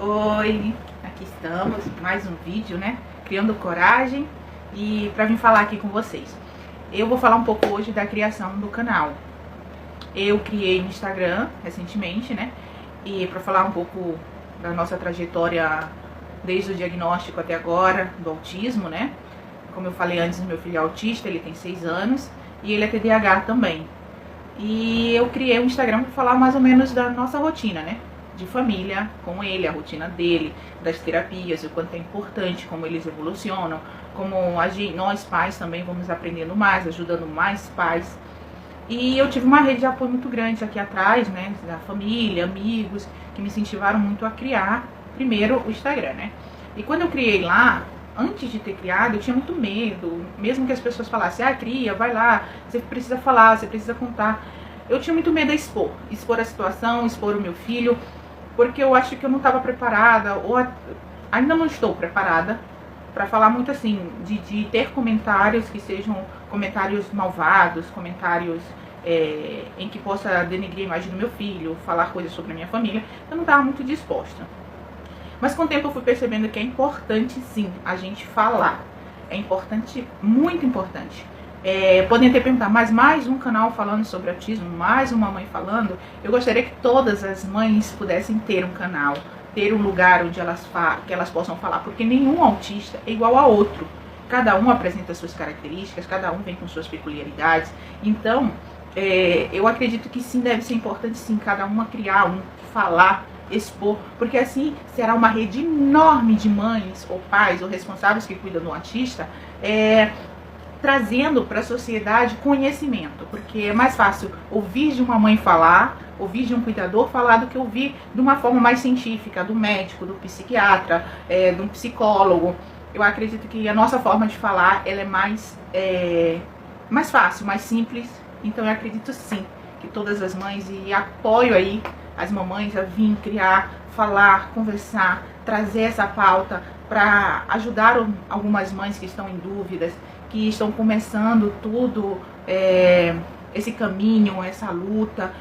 Oi, aqui estamos, mais um vídeo, né? Criando coragem e para vir falar aqui com vocês. Eu vou falar um pouco hoje da criação do canal. Eu criei no Instagram recentemente, né? E para falar um pouco da nossa trajetória desde o diagnóstico até agora do autismo, né? Como eu falei antes, meu filho é autista, ele tem 6 anos e ele é TDAH também. E eu criei um Instagram para falar mais ou menos da nossa rotina, né? De família com ele, a rotina dele, das terapias, o quanto é importante, como eles evolucionam, como nós pais também vamos aprendendo mais, ajudando mais pais. E eu tive uma rede de apoio muito grande aqui atrás, né, da família, amigos, que me incentivaram muito a criar primeiro o Instagram, né. E quando eu criei lá, antes de ter criado, eu tinha muito medo, mesmo que as pessoas falassem, cria, vai lá, você precisa falar, você precisa contar. Eu tinha muito medo de expor a situação, expor o meu filho, porque eu acho que eu não estava preparada, ou ainda não estou preparada para falar muito assim, de ter comentários que sejam comentários malvados, comentários em que possa denegrir a imagem do meu filho, falar coisas sobre a minha família. Eu não estava muito disposta. Mas com o tempo eu fui percebendo que é importante sim a gente falar. É importante, muito importante. Podem até perguntar, mas mais um canal falando sobre autismo, mais uma mãe falando. Eu gostaria que todas as mães pudessem ter um canal, ter um lugar onde que elas possam falar, porque nenhum autista é igual a outro. Cada um apresenta suas características, cada um vem com suas peculiaridades. Então, eu acredito que sim, deve ser importante sim, cada uma criar falar, expor, porque assim será uma rede enorme de mães ou pais ou responsáveis que cuidam do autista, trazendo para a sociedade conhecimento, porque é mais fácil ouvir de uma mãe falar, ouvir de um cuidador falar, do que ouvir de uma forma mais científica, do médico, do psiquiatra, de um psicólogo. Eu acredito que a nossa forma de falar ela é mais fácil, mais simples, então eu acredito sim que todas as mães, e apoio aí as mamães a vir criar, falar, conversar, trazer essa pauta para ajudar algumas mães que estão em dúvidas, que estão começando tudo, esse caminho, essa luta,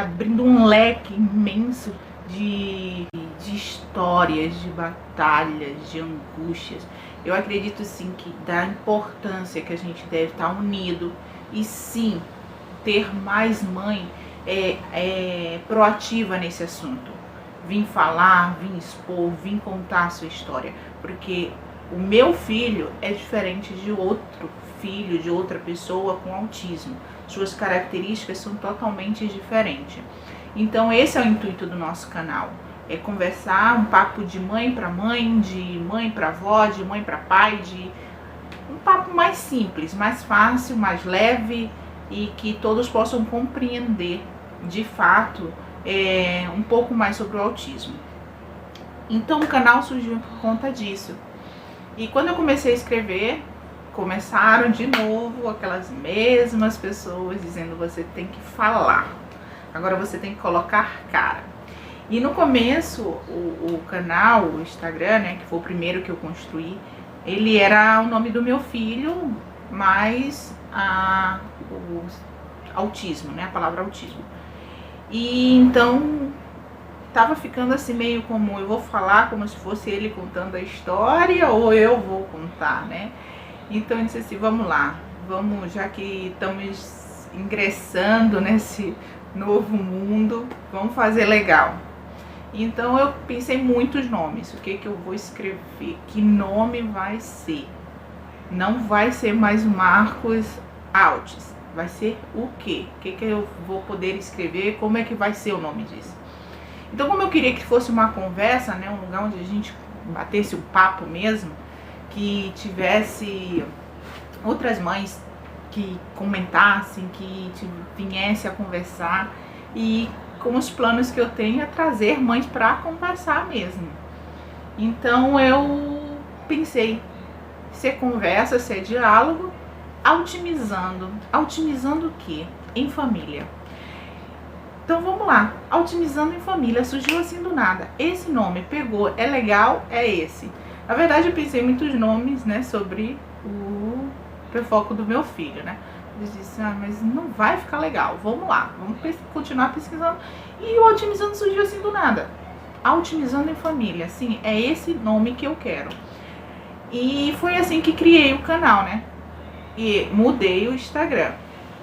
abrindo um leque imenso de histórias, de batalhas, de angústias. Eu acredito sim que da importância que a gente deve estar unido e sim ter mais mãe proativa nesse assunto. Vim falar, vim expor, vim contar a sua história, porque o meu filho é diferente de outro filho, de outra pessoa com autismo. Suas características são totalmente diferentes. Então esse é o intuito do nosso canal. É conversar, um papo de mãe para mãe, de mãe para avó, de mãe para pai, um papo mais simples, mais fácil, mais leve, e que todos possam compreender de fato um pouco mais sobre o autismo. Então o canal surgiu por conta disso. E quando eu comecei a escrever, começaram de novo aquelas mesmas pessoas dizendo: você tem que falar, agora você tem que colocar cara. E no começo o canal, o Instagram, né, que foi o primeiro que eu construí, ele era o nome do meu filho, mais o autismo, né, a palavra autismo. E então tava ficando assim meio como, eu vou falar como se fosse ele contando a história ou eu vou contar, né? Então eu disse assim, vamos lá, vamos, já que estamos ingressando nesse novo mundo, vamos fazer legal. Então eu pensei em muitos nomes, o que eu vou escrever, que nome vai ser? Não vai ser mais o Marcos Altis, vai ser o quê? O que eu vou poder escrever, como é que vai ser o nome disso? Então, como eu queria que fosse uma conversa, né, um lugar onde a gente batesse o papo mesmo, que tivesse outras mães que comentassem, que viessem a conversar, e com os planos que eu tenho é trazer mães para conversar mesmo. Então eu pensei, ser conversa, ser diálogo, otimizando o quê? Em família. Então vamos lá, otimizando em família, surgiu assim do nada. Esse nome pegou, é legal, é esse. Na verdade eu pensei em muitos nomes, né, sobre o foco do meu filho, né. Eu disse, mas não vai ficar legal, vamos lá, vamos continuar pesquisando. E o otimizando surgiu assim do nada. Otimizando em Família, sim, é esse nome que eu quero. E foi assim que criei o canal, né? E mudei o Instagram.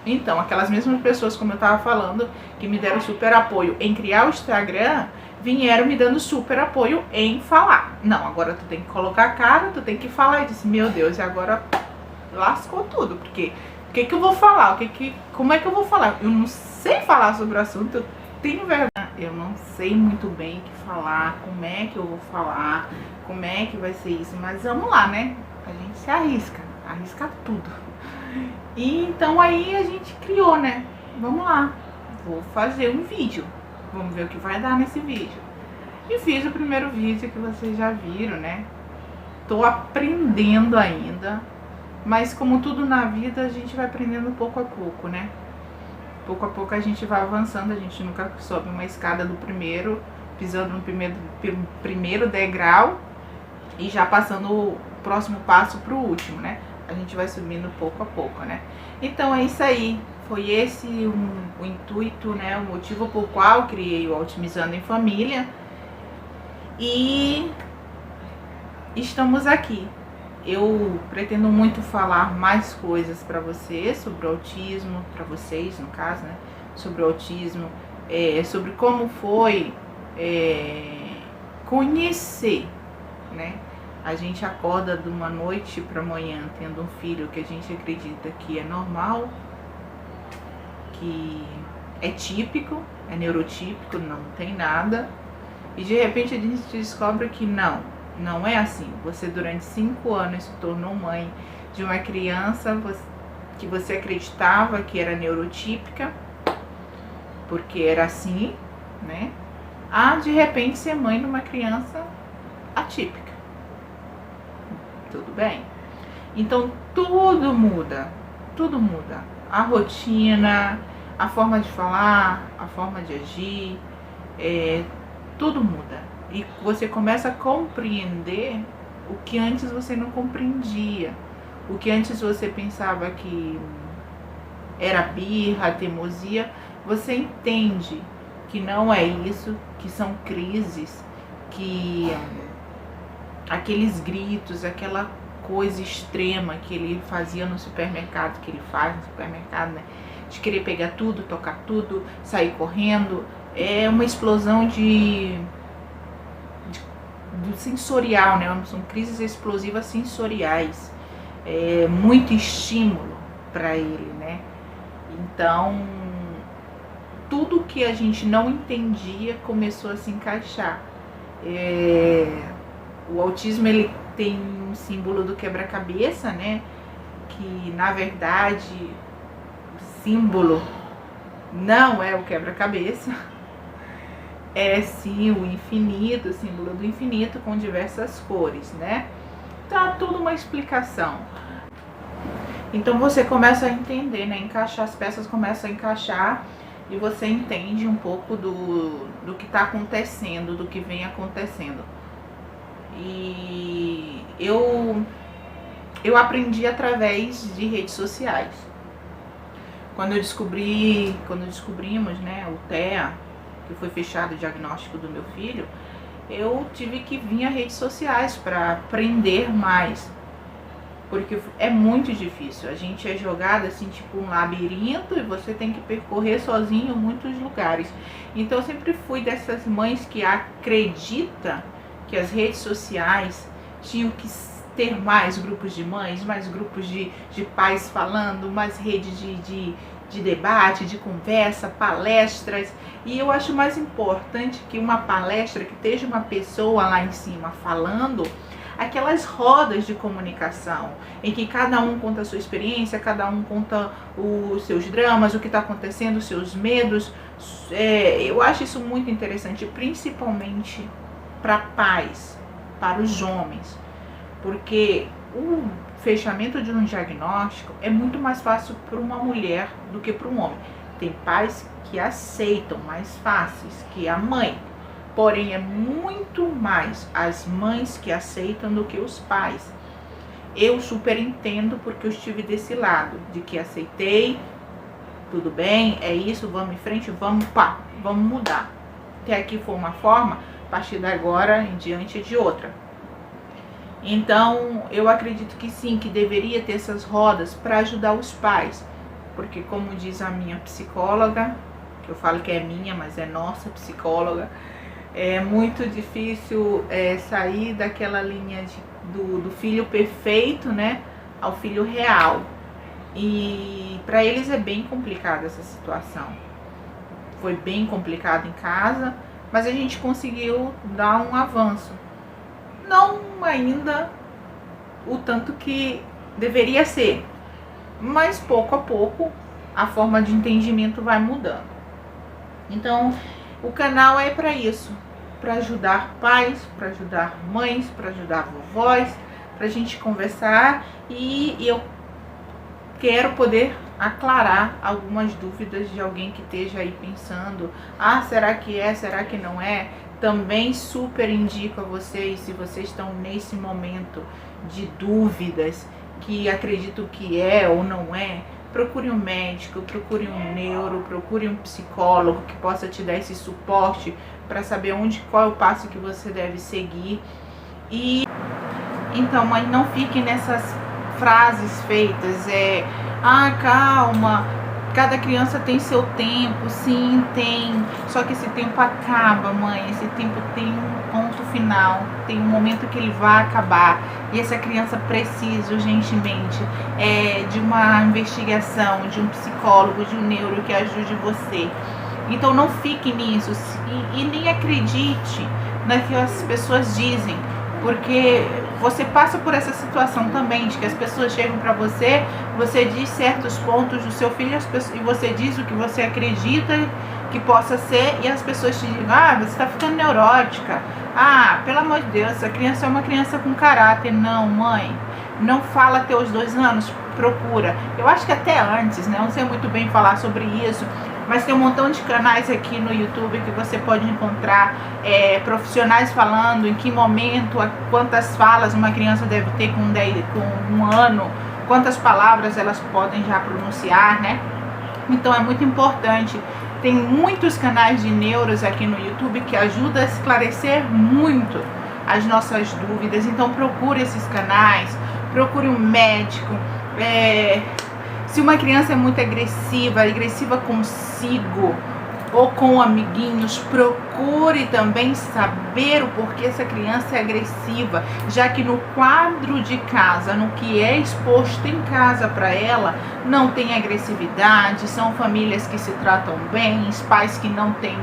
Então, aquelas mesmas pessoas, como eu tava falando, que me deram super apoio em criar o Instagram, vieram me dando super apoio em falar. Não, agora tu tem que colocar a cara, tu tem que falar. Eu disse, meu Deus, e agora lascou tudo, porque o que eu vou falar? Como é que eu vou falar? Eu não sei falar sobre o assunto, eu tenho vergonha. Eu não sei muito bem o que falar, como é que eu vou falar, como é que vai ser isso, mas vamos lá, né? A gente se arrisca tudo. E então aí a gente criou, né? Vamos lá, vou fazer um vídeo, vamos ver o que vai dar nesse vídeo. E fiz o primeiro vídeo que vocês já viram, né? Tô aprendendo ainda, mas como tudo na vida, a gente vai aprendendo pouco a pouco, né? Pouco a pouco a gente vai avançando, a gente nunca sobe uma escada do primeiro, pisando no primeiro degrau e já passando o próximo passo pro último, né? A gente vai subindo pouco a pouco, né? Então é isso aí, foi esse o intuito, né? O motivo por qual criei o Otimizando em Família. E estamos aqui. Eu pretendo muito falar mais coisas para vocês sobre o autismo, para vocês no caso, né? Sobre o autismo, sobre como foi conhecer, né? A gente acorda de uma noite para amanhã tendo um filho que a gente acredita que é normal, que é típico, é neurotípico, não tem nada. E de repente a gente descobre que não é assim. Você durante 5 anos se tornou mãe de uma criança que você acreditava que era neurotípica, porque era assim, né? A de repente ser mãe de uma criança atípica. Tudo bem? Então tudo muda. A rotina, a forma de falar, a forma de agir, tudo muda. E você começa a compreender o que antes você não compreendia. O que antes você pensava que era birra, teimosia, você entende que não é isso, que são crises, que aqueles gritos, aquela coisa extrema que ele fazia no supermercado, que ele faz no supermercado, né? De querer pegar tudo, tocar tudo, sair correndo, é uma explosão do sensorial, né? São crises explosivas sensoriais, muito estímulo para ele, né? Então, tudo que a gente não entendia começou a se encaixar. O autismo, ele tem um símbolo do quebra-cabeça, né? Que na verdade o símbolo não é o quebra-cabeça, é sim o infinito, o símbolo do infinito com diversas cores, né? Tá tudo uma explicação. Então você começa a entender, né? Encaixar, as peças começam a encaixar e você entende um pouco do que está acontecendo, do que vem acontecendo. E eu aprendi através de redes sociais. Quando descobrimos, né, o TEA, que foi fechado o diagnóstico do meu filho, eu tive que vir a redes sociais para aprender mais, porque é muito difícil. A gente é jogado assim, tipo um labirinto, e você tem que percorrer sozinho muitos lugares. Então eu sempre fui dessas mães que acredita que as redes sociais tinham que ter mais grupos de mães, mais grupos de pais falando, mais redes de debate, de conversa, palestras. E eu acho mais importante que uma palestra que esteja uma pessoa lá em cima falando, aquelas rodas de comunicação, em que cada um conta a sua experiência, cada um conta os seus dramas, o que está acontecendo, os seus medos. Eu acho isso muito interessante, principalmente para pais, para os homens, porque o fechamento de um diagnóstico é muito mais fácil para uma mulher do que para um homem. Tem pais que aceitam mais fáceis que a mãe, porém é muito mais as mães que aceitam do que os pais. Eu super entendo, porque eu estive desse lado, de que aceitei, tudo bem, é isso, vamos em frente, vamos mudar. Até aqui foi uma forma, partir de agora em diante é de outra. Então, eu acredito que sim, que deveria ter essas rodas para ajudar os pais. Porque, como diz a minha psicóloga, que eu falo que é minha, mas é nossa psicóloga, é muito difícil sair daquela linha do filho perfeito, né, ao filho real. E para eles é bem complicada essa situação. Foi bem complicado em casa, mas a gente conseguiu dar um avanço. Não ainda o tanto que deveria ser, mas pouco a pouco a forma de entendimento vai mudando. Então, o canal é para isso, para ajudar pais, para ajudar mães, para ajudar vovós, para a gente conversar, e eu quero poder aclarar algumas dúvidas de alguém que esteja aí pensando, será que é, será que não é? Também super indico a vocês, se vocês estão nesse momento de dúvidas, que acredito que é ou não é, procure um médico, procure um neuro, procure um psicólogo que possa te dar esse suporte para saber qual é o passo que você deve seguir. E então, mãe, não fique nessas frases feitas, calma, cada criança tem seu tempo. Sim, tem, só que esse tempo acaba, mãe, esse tempo tem um ponto final, tem um momento que ele vai acabar, e essa criança precisa urgentemente de uma investigação, de um psicólogo, de um neuro que ajude você. Então não fique nisso, e nem acredite no que as pessoas dizem, porque você passa por essa situação também, de que as pessoas chegam para você, você diz certos pontos do seu filho, e você diz o que você acredita que possa ser, e as pessoas te dizem, você está ficando neurótica, pelo amor de Deus, essa criança é uma criança com caráter. Não, mãe, não fala até os 2 anos, procura. Eu acho que até antes, né? Eu não sei muito bem falar sobre isso, mas tem um montão de canais aqui no YouTube que você pode encontrar profissionais falando em que momento, quantas falas uma criança deve ter com 1 ano, quantas palavras elas podem já pronunciar, né? Então é muito importante. Tem muitos canais de neuros aqui no YouTube que ajudam a esclarecer muito as nossas dúvidas. Então procure esses canais, procure um médico. Se uma criança é muito agressiva consigo ou com amiguinhos, procure também saber o porquê essa criança é agressiva, já que no quadro de casa, no que é exposto em casa para ela, não tem agressividade, são famílias que se tratam bem, pais que não têm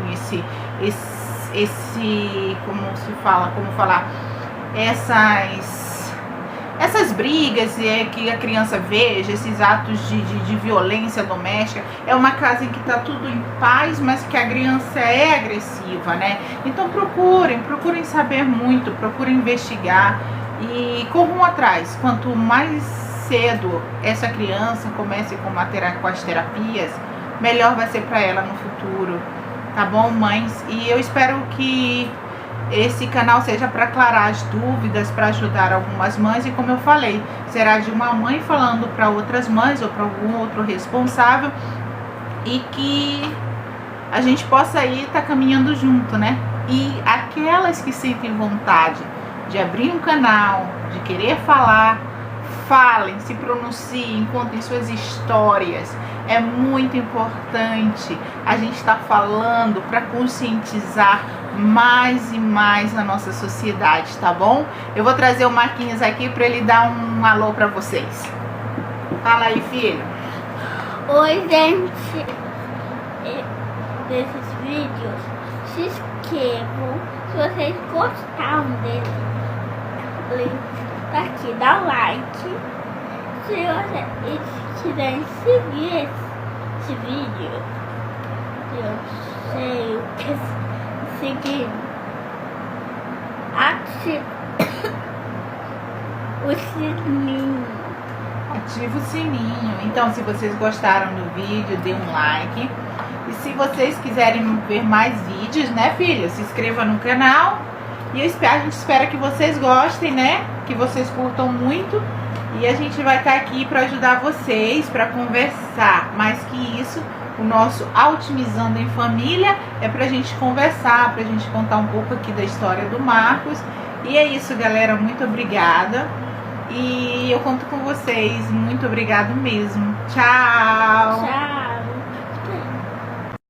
essas brigas que a criança veja, esses atos de violência doméstica. É uma casa em que está tudo em paz, mas que a criança é agressiva, né? Então procurem saber muito, procurem investigar e corram atrás. Quanto mais cedo essa criança comece com as terapias, melhor vai ser para ela no futuro, tá bom, mães? E eu espero que esse canal seja para aclarar as dúvidas, para ajudar algumas mães, e como eu falei, será de uma mãe falando para outras mães ou para algum outro responsável, e que a gente possa aí estar caminhando junto, né? E aquelas que sentem vontade de abrir um canal, de querer falar, falem, se pronunciem, contem suas histórias. É muito importante a gente estar falando para conscientizar mais e mais na nossa sociedade, tá bom? Eu vou trazer o Marquinhos aqui para ele dar um alô para vocês. Fala aí, filho. Oi, gente. Desses vídeos, se inscrevam. Se vocês gostaram dele, tá aqui, dá like. Se vocês quiserem seguir esse vídeo, eu sei o que seguir, ative o sininho. Ativa o sininho. Então, se vocês gostaram do vídeo, dê um like. E se vocês quiserem ver mais vídeos, né, filha? Se inscreva no canal. E a gente espera que vocês gostem, né? Que vocês curtam muito. E a gente vai estar aqui para ajudar vocês, para conversar. Mais que isso, O nosso Altimizando em Família é pra gente conversar, pra gente contar um pouco aqui da história do Marcos. E é isso, galera, muito obrigada. E eu conto com vocês. Muito obrigado mesmo. Tchau! Tchau!